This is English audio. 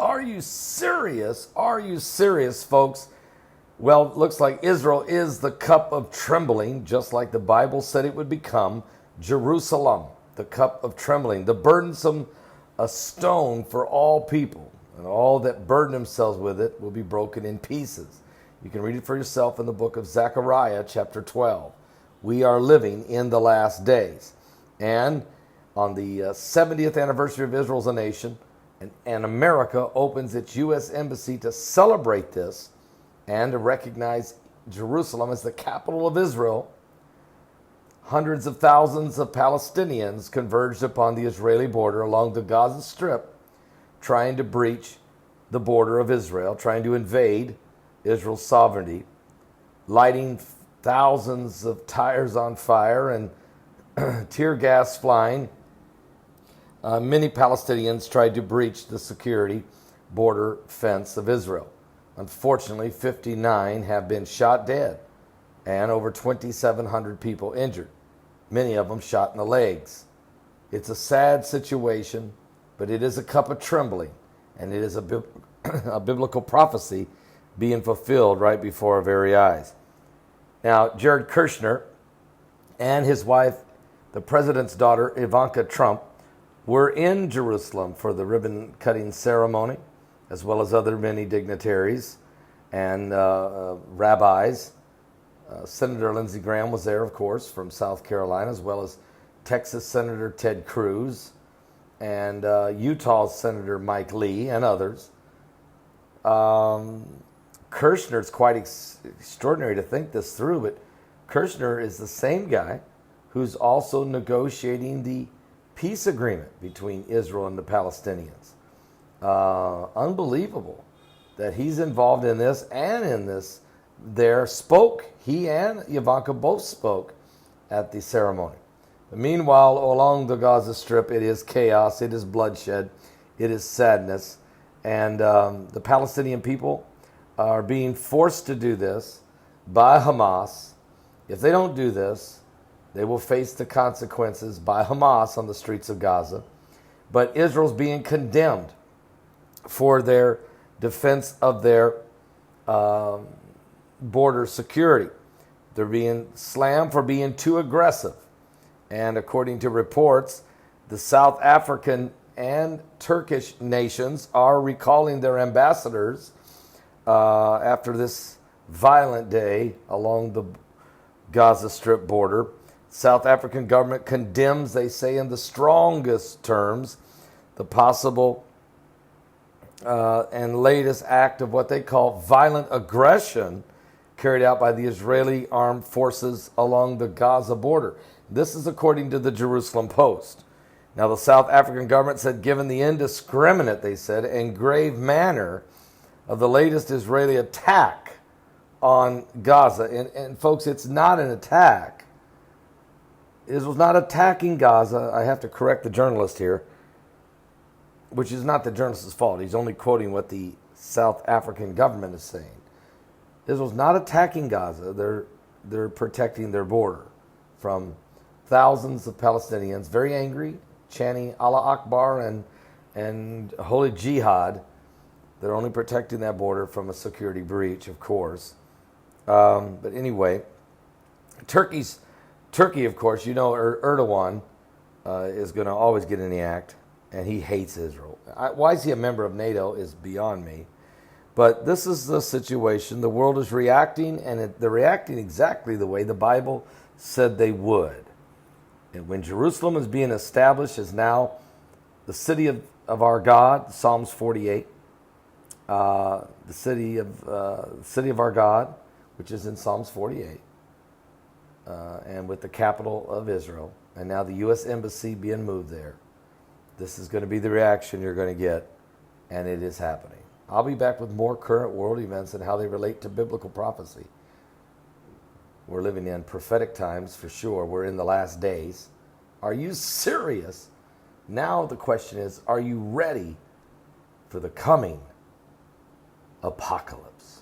Are you serious? Are you serious, folks? Well, it looks like Israel is the cup of trembling, just like the Bible said it would become. Jerusalem, the cup of trembling, the burdensome a stone for all people, and all that burden themselves with it will be broken in pieces. You can read it for yourself in the book of Zechariah, chapter 12. We are living in the last days. And on the 70th anniversary of Israel as a nation, and America opens its U.S. embassy to celebrate this and to recognize Jerusalem as the capital of Israel, hundreds of thousands of Palestinians converged upon the Israeli border along the Gaza Strip, trying to breach the border of Israel, trying to invade Israel's sovereignty, lighting thousands of tires on fire and tear gas flying. Many Palestinians tried to breach the security border fence of Israel. Unfortunately, 59 have been shot dead and over 2,700 people injured, many of them shot in the legs. It's a sad situation, but it is a cup of trembling, and it is a biblical prophecy being fulfilled right before our very eyes. Now, Jared Kushner and his wife, the president's daughter, Ivanka Trump, were in Jerusalem for the ribbon-cutting ceremony, as well as other many dignitaries and rabbis. Senator Lindsey Graham was there, of course, from South Carolina, as well as Texas Senator Ted Cruz and Utah's Senator Mike Lee and others. Kushner's quite extraordinary to think this through, but Kushner is the same guy who's also negotiating the peace agreement between Israel and the Palestinians. Unbelievable that he's involved in this and in this. He and Ivanka both spoke at the ceremony. But meanwhile, along the Gaza Strip, it is chaos, it is bloodshed, it is sadness, and the Palestinian people are being forced to do this by Hamas. If they don't do this, they will face the consequences by Hamas on the streets of Gaza. But Israel's being condemned for their defense of their border security. They're being slammed for being too aggressive. And according to reports, the South African and Turkish nations are recalling their ambassadors after this violent day along the Gaza Strip border. South African government condemns, they say in the strongest terms, the possible and latest act of what they call violent aggression carried out by the Israeli armed forces along the Gaza border. This is according to the Jerusalem Post. Now, the South African government said, given the indiscriminate, they said, and grave manner of the latest Israeli attack on Gaza, and folks, it's not an attack. Israel's not attacking Gaza. I have to correct the journalist here, which is not the journalist's fault. He's only quoting what the South African government is saying. Israel's not attacking Gaza. They're protecting their border from thousands of Palestinians, very angry, chanting Allah Akbar and Holy Jihad. They're only protecting that border from a security breach, of course. But anyway, Turkey, of course, you know, Erdogan is going to always get in the act, and he hates Israel. Why is he a member of NATO is beyond me. But this is the situation. The world is reacting, and they're reacting exactly the way the Bible said they would. And when Jerusalem is being established as now the city of our God, Psalms 48, the city of our God, which is in Psalms 48, and with the capital of Israel, and now the U.S. Embassy being moved there. This is going to be the reaction you're going to get, and it is happening. I'll be back with more current world events and how they relate to biblical prophecy. We're living in prophetic times for sure. We're in the last days. Are you serious? Now the question is, are you ready for the coming apocalypse?